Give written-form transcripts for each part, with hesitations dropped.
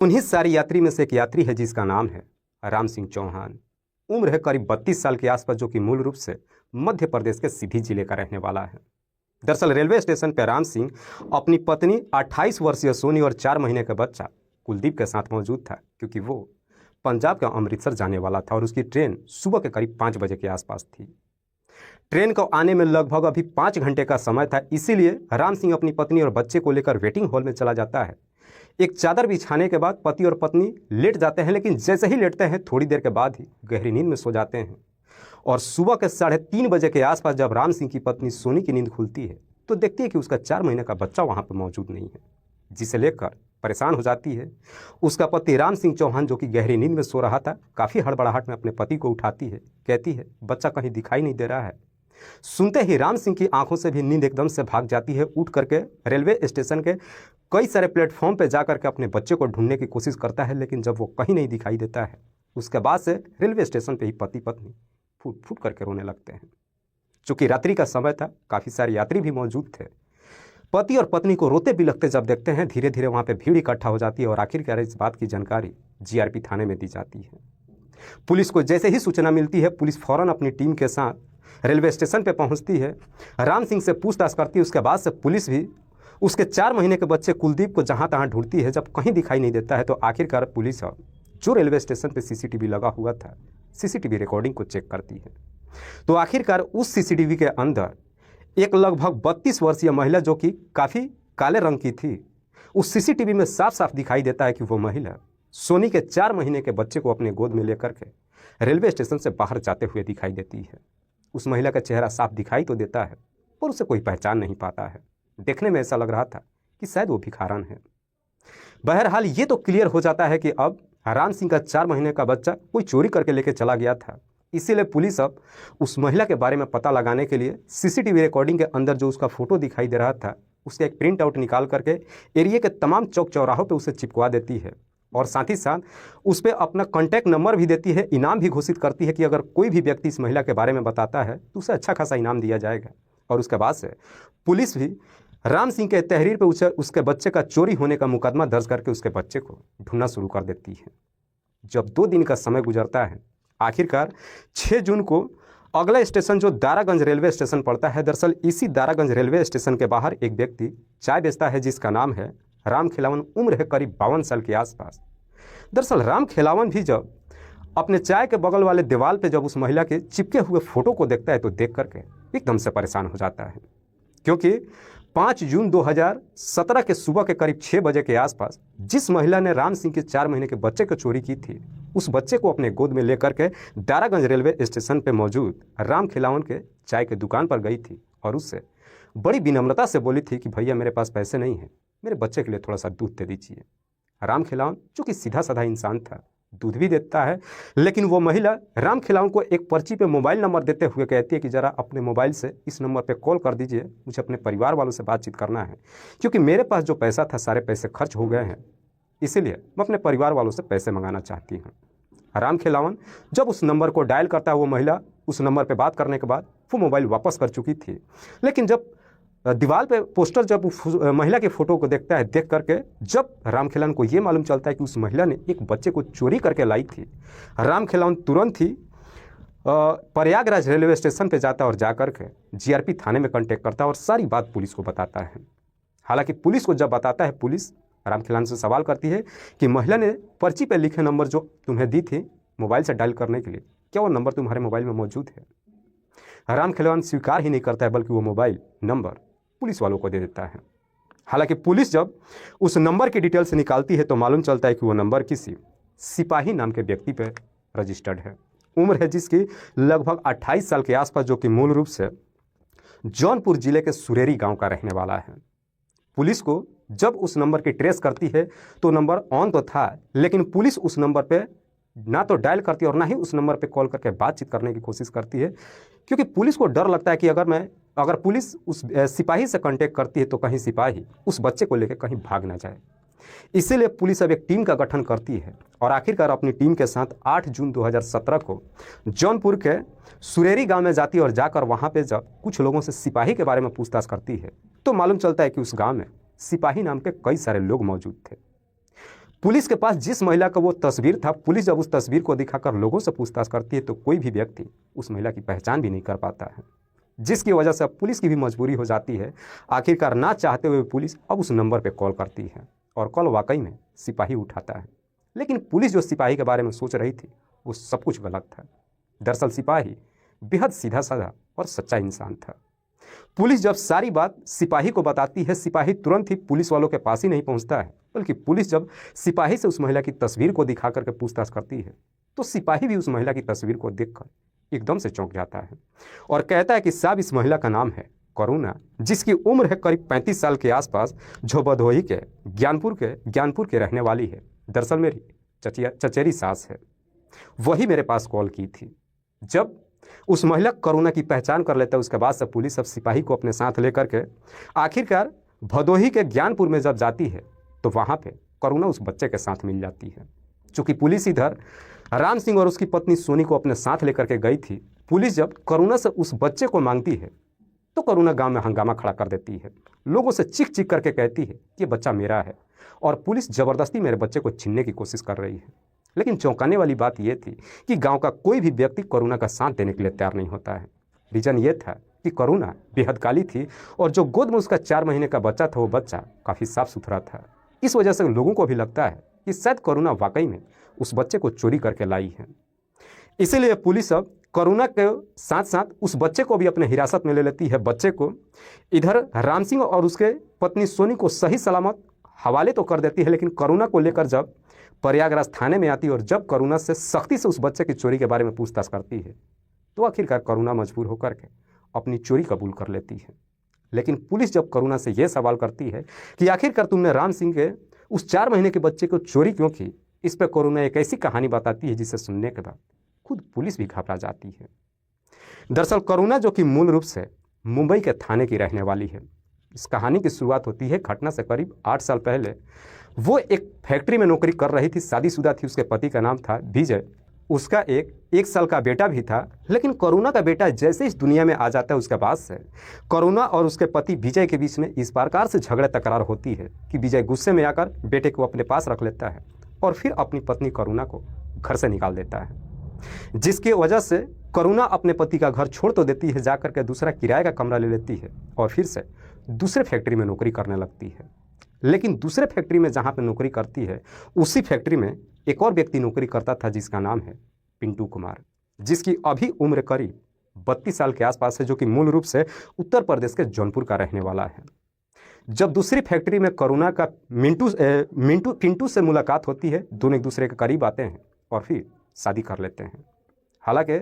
उन्हीं सारी यात्री में से एक यात्री है जिसका नाम है राम सिंह चौहान। उम्र है करीब 32 साल के आसपास, जो कि मूल रूप से मध्य प्रदेश के सीधी जिले का रहने वाला है। दरअसल रेलवे स्टेशन पर राम सिंह अपनी पत्नी 28 वर्षीय सोनी और 4 महीने का बच्चा कुलदीप के साथ मौजूद था, क्योंकि वो पंजाब का अमृतसर जाने वाला था और उसकी ट्रेन सुबह के करीब 5 बजे के आसपास थी। ट्रेन को आने में लगभग अभी 5 घंटे का समय था, इसीलिए राम सिंह अपनी पत्नी और बच्चे को लेकर वेटिंग हॉल में चला जाता है। एक चादर बिछाने के बाद पति और पत्नी लेट जाते हैं, लेकिन जैसे ही लेटते हैं थोड़ी देर के बाद ही गहरी नींद में सो जाते हैं। और सुबह के 3:30 बजे के आसपास जब राम सिंह की पत्नी सोनी की नींद खुलती है तो देखती है कि उसका 4 महीने का बच्चा वहाँ पर मौजूद नहीं है, जिसे लेकर परेशान हो जाती है। उसका पति राम सिंह चौहान, जो कि गहरी नींद में सो रहा था, काफ़ी हड़बड़ाहट में अपने पति को उठाती है। कहती है बच्चा कहीं दिखाई नहीं दे रहा है। सुनते ही राम सिंह की आंखों से भी नींद एकदम से भाग जाती है। उठ करके रेलवे स्टेशन के कई सारे प्लेटफॉर्म पर जा करके अपने बच्चे को ढूंढने की कोशिश करता है, लेकिन जब वो कहीं नहीं दिखाई देता है उसके बाद से रेलवे स्टेशन पर ही पति पत्नी फूट फूट करके रोने लगते हैं। चूँकि रात्रि का समय था, काफ़ी सारे यात्री भी मौजूद थे। पति और पत्नी को रोते बिलखते जब देखते हैं, धीरे धीरे वहाँ पे भीड़ इकट्ठा हो जाती है और आखिरकार इस बात की जानकारी जीआरपी थाने में दी जाती है। पुलिस को जैसे ही सूचना मिलती है, पुलिस फौरन अपनी टीम के साथ रेलवे स्टेशन पे पहुंचती है। राम सिंह से पूछताछ करती है। उसके बाद से पुलिस भी उसके 4 महीने के बच्चे कुलदीप को जहाँ तहाँ ढूंढती है। जब कहीं दिखाई नहीं देता है तो आखिरकार पुलिस जो रेलवे स्टेशन पर सीसीटीवी लगा हुआ था, सीसीटीवी रिकॉर्डिंग को चेक करती है। तो आखिरकार उस सीसीटीवी के अंदर एक लगभग 32 वर्षीय महिला, जो कि काफ़ी काले रंग की थी, उस सीसीटीवी में साफ साफ दिखाई देता है कि वो महिला सोनी के 4 महीने के बच्चे को अपने गोद में लेकर के रेलवे स्टेशन से बाहर जाते हुए दिखाई देती है। उस महिला का चेहरा साफ दिखाई तो देता है, पर उसे कोई पहचान नहीं पाता है। देखने में ऐसा लग रहा था कि शायद वो भिखारन है। बहरहाल ये तो क्लियर हो जाता है कि अब राम सिंह का 4 महीने का बच्चा कोई चोरी करके लेके चला गया था। इसीलिए पुलिस अब उस महिला के बारे में पता लगाने के लिए सीसीटीवी रिकॉर्डिंग के अंदर जो उसका फोटो दिखाई दे रहा था, उसका एक प्रिंट आउट निकाल करके एरिया के तमाम चौक चौराहों पे उसे चिपकवा देती है और साथ ही साथ उस पर अपना कॉन्टैक्ट नंबर भी देती है। इनाम भी घोषित करती है कि अगर कोई भी व्यक्ति इस महिला के बारे में बताता है तो उसे अच्छा खासा इनाम दिया जाएगा। और उसके बाद से पुलिस भी राम सिंह के तहरीर पर उसके बच्चे का चोरी होने का मुकदमा दर्ज करके उसके बच्चे को ढूंढना शुरू कर देती है। जब 2 दिन का समय गुजरता है, आखिरकार 6 जून को अगला स्टेशन जो दारागंज रेलवे स्टेशन पड़ता है, दरअसल इसी दारागंज रेलवे स्टेशन के बाहर एक व्यक्ति चाय बेचता है जिसका नाम है राम खिलावन। उम्र है करीब 52 साल के आसपास। दरअसल राम खिलावन भी जब अपने चाय के बगल वाले दीवार पे जब उस महिला के चिपके हुए फोटो को देखता है तो देख करके एकदम से परेशान हो जाता है, क्योंकि 5 जून 2017 के सुबह के करीब 6 बजे के आसपास जिस महिला ने राम सिंह के 4 महीने के बच्चे को चोरी की थी, उस बच्चे को अपने गोद में लेकर के दारागंज रेलवे स्टेशन पर मौजूद राम खिलावन के चाय की दुकान पर गई थी और उससे बड़ी विनम्रता से बोली थी कि भैया मेरे पास पैसे नहीं हैं, मेरे बच्चे के लिए थोड़ा सा दूध दे दीजिए। राम खिलावन, जो कि सीधा साधा इंसान था, दूध भी देता है, लेकिन वो महिला राम खिलावन को एक पर्ची पे मोबाइल नंबर देते हुए कहती है कि ज़रा अपने मोबाइल से इस नंबर पे कॉल कर दीजिए, मुझे अपने परिवार वालों से बातचीत करना है, क्योंकि मेरे पास जो पैसा था सारे पैसे खर्च हो गए हैं, इसीलिए मैं अपने परिवार वालों से पैसे मंगाना चाहती हूँ। राम खिलावन जब उस नंबर को डायल करता है, वो महिला उस नंबर पर बात करने के बाद वो मोबाइल वापस कर चुकी थी। लेकिन जब दीवार पे पोस्टर जब महिला के फोटो को देखता है, देख करके जब राम खिलावन को ये मालूम चलता है कि उस महिला ने एक बच्चे को चोरी करके लाई थी, राम खिलावन तुरंत ही प्रयागराज रेलवे स्टेशन पे जाता और जा करके जीआरपी थाने में कांटेक्ट करता है और सारी बात पुलिस को बताता है। हालांकि पुलिस को जब बताता है, पुलिस राम खिलावन से सवाल करती है कि महिला ने पर्ची पर लिखे नंबर जो तुम्हें दी थी मोबाइल से डायल करने के लिए, क्या वो नंबर तुम्हारे मोबाइल में मौजूद है? राम खिलावन स्वीकार ही नहीं करता है, बल्कि वो मोबाइल नंबर पुलिस वालों को दे देता है। हालांकि पुलिस जब उस नंबर की डिटेल्स निकालती है तो मालूम चलता है कि वो नंबर किसी सिपाही नाम के व्यक्ति पर रजिस्टर्ड है। उम्र है जिसकी लगभग 28 साल के आसपास, जो कि मूल रूप से जौनपुर जिले के सुरेरी गांव का रहने वाला है। पुलिस को जब उस नंबर की ट्रेस करती है तो नंबर ऑन तो था, लेकिन पुलिस उस नंबर पर ना तो डायल करती है और ना ही उस नंबर पे कॉल करके बातचीत करने की कोशिश करती है, क्योंकि पुलिस को डर लगता है कि अगर पुलिस उस सिपाही से कांटेक्ट करती है तो कहीं सिपाही उस बच्चे को लेकर कहीं भाग ना जाए। इसीलिए पुलिस अब एक टीम का गठन करती है और आखिरकार अपनी टीम के साथ 8 जून 2017 को जौनपुर के सुरेरी गांव में जाती है और जाकर वहां पे जब कुछ लोगों से सिपाही के बारे में पूछताछ करती है तो मालूम चलता है कि उस गांव में सिपाही नाम के कई सारे लोग मौजूद थे। पुलिस के पास जिस महिला का वो तस्वीर था, पुलिस जब उस तस्वीर को दिखाकर लोगों से पूछताछ करती है तो कोई भी व्यक्ति उस महिला की पहचान भी नहीं कर पाता है, जिसकी वजह से अब पुलिस की भी मजबूरी हो जाती है। आखिरकार ना चाहते हुए पुलिस अब उस नंबर पर कॉल करती है और कॉल वाकई में सिपाही उठाता है। लेकिन पुलिस जो सिपाही के बारे में सोच रही थी वो सब कुछ गलत था। दरअसल सिपाही बेहद सीधा साधा और सच्चा इंसान था। पुलिस जब सारी बात सिपाही को बताती है, सिपाही तुरंत ही पुलिस वालों के पास ही नहीं पहुंचता है, बल्कि पुलिस जब सिपाही से उस महिला की तस्वीर को दिखा करके पूछताछ करती है तो सिपाही भी उस महिला की तस्वीर को देखकर एकदम से चौंक जाता है और कहता है कि साहब इस महिला का नाम है करुणा, जिसकी उम्र है करीब 35 साल के आसपास, जो भदोही के ज्ञानपुर के रहने वाली है। दरअसल मेरी चचेरी सास है, वही मेरे पास कॉल की थी। जब उस महिला करुणा की पहचान कर लेता है उसके बाद से पुलिस अब सिपाही को अपने साथ लेकर के आखिरकार भदोही के ज्ञानपुर में जब जाती है तो वहाँ पे करुणा उस बच्चे के साथ मिल जाती है। चूँकि पुलिस इधर राम सिंह और उसकी पत्नी सोनी को अपने साथ लेकर के गई थी, पुलिस जब करुणा से उस बच्चे को मांगती है तो करुणा गांव में हंगामा खड़ा कर देती है, लोगों से चीख चीख करके कहती है कि ये बच्चा मेरा है और पुलिस ज़बरदस्ती मेरे बच्चे को छीनने की कोशिश कर रही है। लेकिन चौंकाने वाली बात यह थी कि गांव का कोई भी व्यक्ति करुणा का साथ देने के लिए तैयार नहीं होता है। रीज़न ये था कि करुणा बेहद काली थी और जो गोद में उसका 4 महीने का बच्चा था वो बच्चा काफ़ी साफ सुथरा था। इस वजह से लोगों को भी लगता है कि शायद करुणा वाकई में उस बच्चे को चोरी करके लाई है। इसीलिए पुलिस अब करुणा के साथ साथ उस बच्चे को भी अपने हिरासत में ले लेती है। बच्चे को इधर राम सिंह और उसके पत्नी सोनी को सही सलामत हवाले तो कर देती है, लेकिन करुणा को लेकर जब प्रयागराज थाने में आती है और जब करुणा से सख्ती से उस बच्चे की चोरी के बारे में पूछताछ करती है तो आखिरकार करुणा मजबूर होकर के अपनी चोरी कबूल कर लेती है। लेकिन पुलिस जब करुणा से यह सवाल करती है कि आखिरकार तुमने राम सिंह के उस 4 महीने के बच्चे को चोरी क्यों की, इस पर करुणा एक ऐसी कहानी बताती है जिसे सुनने के बाद खुद पुलिस भी घबरा जाती है। दरअसल करुणा जो कि मूल रूप से मुंबई के थाने की रहने वाली है। इस कहानी की शुरुआत होती है घटना से करीब 8 साल पहले। वो एक फैक्ट्री में नौकरी कर रही थी, शादीशुदा थी, उसके पति का नाम था विजय, उसका एक साल का बेटा भी था। लेकिन करुणा का बेटा जैसे इस दुनिया में आ जाता है उसके बाद से करुणा और उसके पति विजय के बीच में इस प्रकार से झगड़े तकरार होती है कि विजय गुस्से में आकर बेटे को अपने पास रख लेता है और फिर अपनी पत्नी करुणा को घर से निकाल देता है, जिसकी वजह से करुणा अपने पति का घर छोड़ तो देती है, जाकर के दूसरा किराए का कमरा ले लेती है और फिर से दूसरे फैक्ट्री में नौकरी करने लगती है। लेकिन दूसरे फैक्ट्री में जहाँ पे नौकरी करती है उसी फैक्ट्री में एक और व्यक्ति नौकरी करता था जिसका नाम है पिंटू कुमार, जिसकी अभी उम्र करीब 32 साल के आसपास है, जो कि मूल रूप से उत्तर प्रदेश के जौनपुर का रहने वाला है। जब दूसरी फैक्ट्री में करुणा का पिंटू से मुलाकात होती है, दोनों एक दूसरे के करीब आते हैं और फिर शादी कर लेते हैं। हालांकि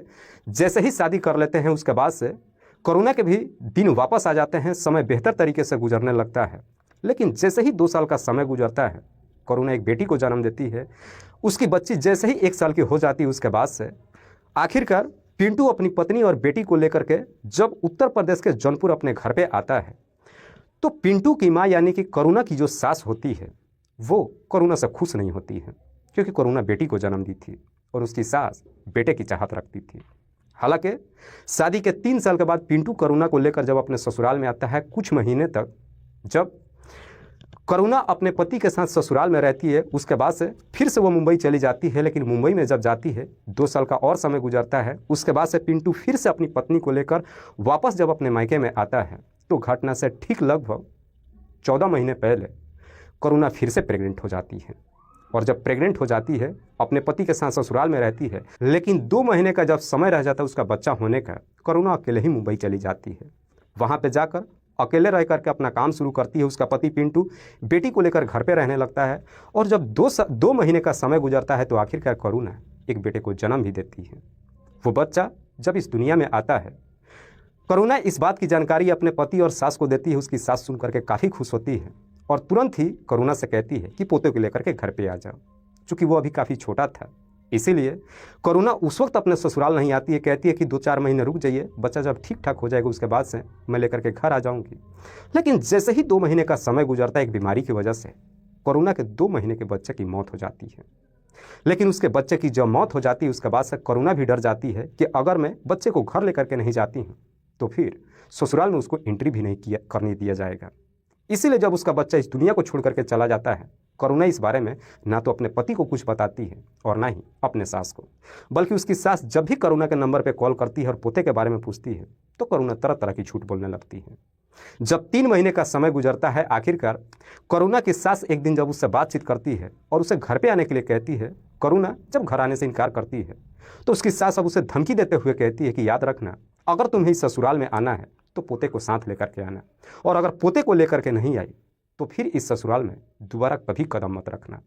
जैसे ही शादी कर लेते हैं उसके बाद से करुणा के भी दिन वापस आ जाते हैं, समय बेहतर तरीके से गुजरने लगता है। लेकिन जैसे ही 2 साल का समय गुजरता है करुणा एक बेटी को जन्म देती है। उसकी बच्ची जैसे ही 1 साल की हो जाती है उसके बाद से आखिरकार पिंटू अपनी पत्नी और बेटी को लेकर के जब उत्तर प्रदेश के जौनपुर अपने घर पे आता है तो पिंटू की माँ यानी कि करुणा की जो सास होती है वो करुणा से खुश नहीं होती है, क्योंकि करुणा बेटी को जन्म दी थी और उसकी सास बेटे की चाहत रखती थी। हालांकि शादी के 3 साल के बाद पिंटू करुणा को लेकर जब अपने ससुराल में आता है, कुछ महीने तक जब करुणा अपने पति के साथ ससुराल में रहती है उसके बाद से फिर से वो मुंबई चली जाती है। लेकिन मुंबई में जब जाती है 2 साल का और समय गुजरता है, उसके बाद से पिंटू फिर से अपनी पत्नी को लेकर वापस जब अपने मायके में आता है तो घटना से ठीक लगभग 14 महीने पहले करुणा फिर से प्रेग्नेंट हो जाती है। और जब प्रेग्नेंट हो जाती है अपने पति के साथ ससुराल में रहती है, लेकिन 2 महीने का जब समय रह जाता है उसका बच्चा होने का, करुणा अकेले ही मुंबई चली जाती है। वहाँ पे जाकर अकेले रह करके अपना काम शुरू करती है। उसका पति पिंटू बेटी को लेकर घर पे रहने लगता है और जब 2 महीने का समय गुजरता है तो आखिरकार करुणा एक बेटे को जन्म भी देती है। वो बच्चा जब इस दुनिया में आता है करुणा इस बात की जानकारी अपने पति और सास को देती है। उसकी सास सुन करके काफ़ी खुश होती है और तुरंत ही करुणा से कहती है कि पोते को लेकर के घर पे आ जाओ। चूँकि वो अभी काफ़ी छोटा था इसीलिए करुणा उस वक्त अपने ससुराल नहीं आती है, कहती है कि 2-4 महीने रुक जाइए, बच्चा जब ठीक ठाक हो जाएगा उसके बाद से मैं लेकर के घर आ जाऊंगी। लेकिन जैसे ही 2 महीने का समय गुजरता है एक बीमारी की वजह से करुणा के 2 महीने के बच्चे की मौत हो जाती है। लेकिन उसके बच्चे की जब मौत हो जाती है उसके बाद से करुणा भी डर जाती है कि अगर मैं बच्चे को घर लेकर के नहीं जाती हूँ तो फिर ससुराल में उसको एंट्री भी नहीं करने दिया जाएगा। इसीलिए जब उसका बच्चा इस दुनिया को छोड़ करके चला जाता है करुणा इस बारे में ना तो अपने पति को कुछ बताती है और ना ही अपने सास को, बल्कि उसकी सास जब भी करुणा के नंबर पर कॉल करती है और पोते के बारे में पूछती है तो करुणा तरह तरह की झूठ बोलने लगती है। जब 3 महीने का समय गुजरता है, आखिरकार करुणा की सास एक दिन जब उससे बातचीत करती है और उसे घर पे आने के लिए कहती है, करुणा जब घर आने से इनकार करती है तो उसकी सास अब उसे धमकी देते हुए कहती है कि याद रखना, अगर तुम्हें इस ससुराल में आना है तो पोते को साथ लेकर के आना, और अगर पोते को लेकर के नहीं आई तो फिर इस ससुराल में दोबारा कभी कदम मत रखना।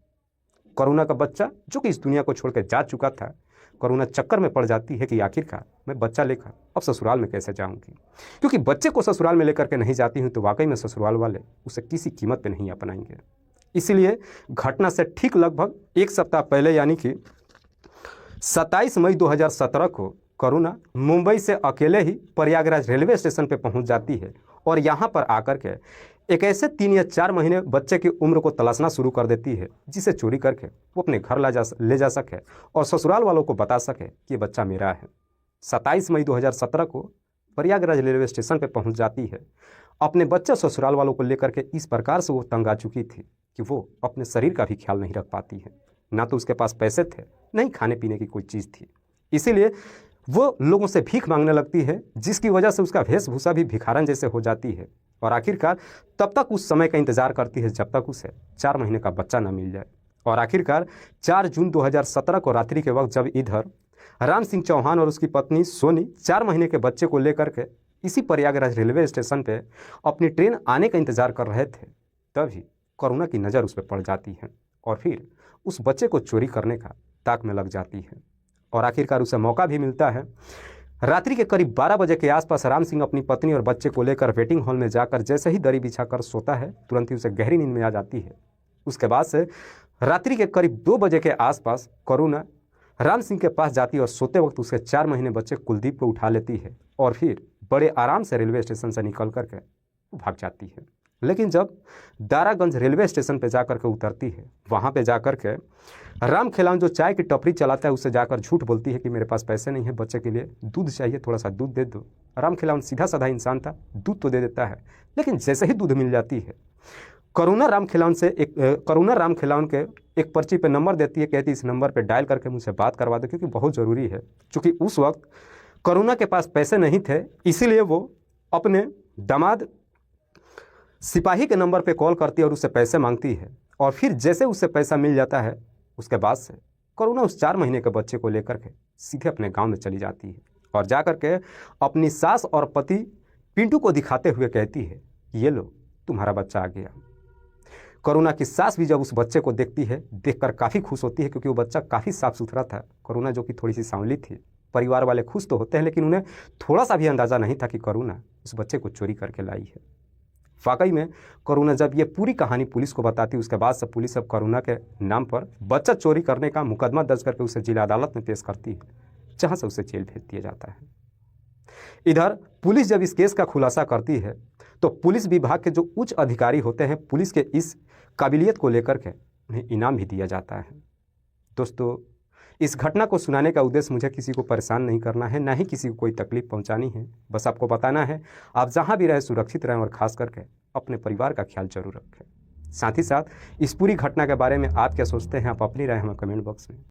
करुणा का बच्चा जो कि इस दुनिया को छोड़ के जा चुका था, करुणा चक्कर में पड़ जाती है कि आखिरकार मैं बच्चा लेकर अब ससुराल में कैसे जाऊंगी, क्योंकि बच्चे को ससुराल में लेकर के नहीं जाती हूं तो वाकई में ससुराल वाले उसे किसी कीमत पे नहीं अपनाएंगे। इसीलिए घटना से ठीक लगभग 1 सप्ताह पहले यानी कि 27 मई 2017 को करुणा मुंबई से अकेले ही प्रयागराज रेलवे स्टेशन पर पहुंच जाती है और यहाँ पर आकर के एक ऐसे 3 या 4 महीने बच्चे की उम्र को तलाशना शुरू कर देती है जिसे चोरी करके वो अपने घर ले जा सके और ससुराल वालों को बता सके कि ये बच्चा मेरा है। 27 मई 2017 को प्रयागराज रेलवे स्टेशन पर पहुंच जाती है। अपने बच्चे ससुराल वालों को लेकर के इस प्रकार से वो तंग आ चुकी थी कि वो अपने शरीर का भी ख्याल नहीं रख पाती है। ना तो उसके पास पैसे थे, नहीं खाने पीने की कोई चीज़ थी। इसीलिए वो लोगों से भीख मांगने लगती है, जिसकी वजह से उसका वेशभूषा भी भिखारन जैसे हो जाती है और आखिरकार तब तक उस समय का इंतजार करती है जब तक उसे 4 महीने का बच्चा न मिल जाए। और आखिरकार 4 जून 2017 को रात्रि के वक्त जब इधर राम सिंह चौहान और उसकी पत्नी सोनी 4 महीने के बच्चे को लेकर के इसी प्रयागराज रेलवे स्टेशन पे अपनी ट्रेन आने का इंतजार कर रहे थे, तभी करुणा की नज़र उस पर पड़ जाती है और फिर उस बच्चे को चोरी करने का ताक में लग जाती है। और आखिरकार उसे मौका भी मिलता है। रात्रि के करीब 12 बजे के आसपास राम सिंह अपनी पत्नी और बच्चे को लेकर वेटिंग हॉल में जाकर जैसे ही दरी बिछाकर सोता है, तुरंत ही उसे गहरी नींद में आ जाती है। उसके बाद से रात्रि के करीब 2 बजे के आसपास करुणा राम सिंह के पास जाती है और सोते वक्त उसके 4 महीने बच्चे कुलदीप को उठा लेती है और फिर बड़े आराम से रेलवे स्टेशन से निकल करके भाग जाती है। लेकिन जब दारागंज रेलवे स्टेशन पर जाकर के उतरती है, वहाँ पे जाकर के राम खिलावन जो चाय की टपरी चलाता है उससे जाकर झूठ बोलती है कि मेरे पास पैसे नहीं है, बच्चे के लिए दूध चाहिए, थोड़ा सा दूध दे दो। राम खिलावन सीधा साधा इंसान था, दूध तो दे देता है, लेकिन जैसे ही दूध मिल जाती है करुणा राम खिलावन के एक पर्ची पे नंबर देती है, कहती है इस नंबर पे डायल करके मुझसे बात करवा दो क्योंकि बहुत ज़रूरी है। क्योंकि उस वक्त करुणा के पास पैसे नहीं थे, इसीलिए वो अपने दामाद सिपाही के नंबर पे कॉल करती है और उससे पैसे मांगती है। और फिर जैसे उससे पैसा मिल जाता है, उसके बाद से करुणा उस 4 महीने के बच्चे को लेकर के सीधे अपने गांव में चली जाती है और जाकर के अपनी सास और पति पिंटू को दिखाते हुए कहती है, ये लो तुम्हारा बच्चा आ गया। करुणा की सास भी जब उस बच्चे को देखती है, देखकर काफ़ी खुश होती है क्योंकि वो बच्चा काफ़ी साफ सुथरा था। करुणा जो कि थोड़ी सी सांवली थी, परिवार वाले खुश तो होते हैं लेकिन उन्हें थोड़ा सा भी अंदाज़ा नहीं था कि करुणा उस बच्चे को चोरी करके लाई है। वाकई में करुणा जब ये पूरी कहानी पुलिस को बताती, उसके बाद से पुलिस अब करुणा के नाम पर बच्चा चोरी करने का मुकदमा दर्ज करके उसे जिला अदालत में पेश करती है, जहां से उसे जेल भेज दिया जाता है। इधर पुलिस जब इस केस का खुलासा करती है तो पुलिस विभाग के जो उच्च अधिकारी होते हैं, पुलिस के इस काबिलियत को लेकर के उन्हें इनाम भी दिया जाता है। दोस्तों, इस घटना को सुनाने का उद्देश्य मुझे किसी को परेशान नहीं करना है, ना ही किसी को कोई तकलीफ पहुंचानी है। बस आपको बताना है आप जहां भी रहें सुरक्षित रहें और खास करके अपने परिवार का ख्याल जरूर रखें। साथ ही साथ इस पूरी घटना के बारे में आप क्या सोचते हैं, आप अपनी राय हमें कमेंट बॉक्स में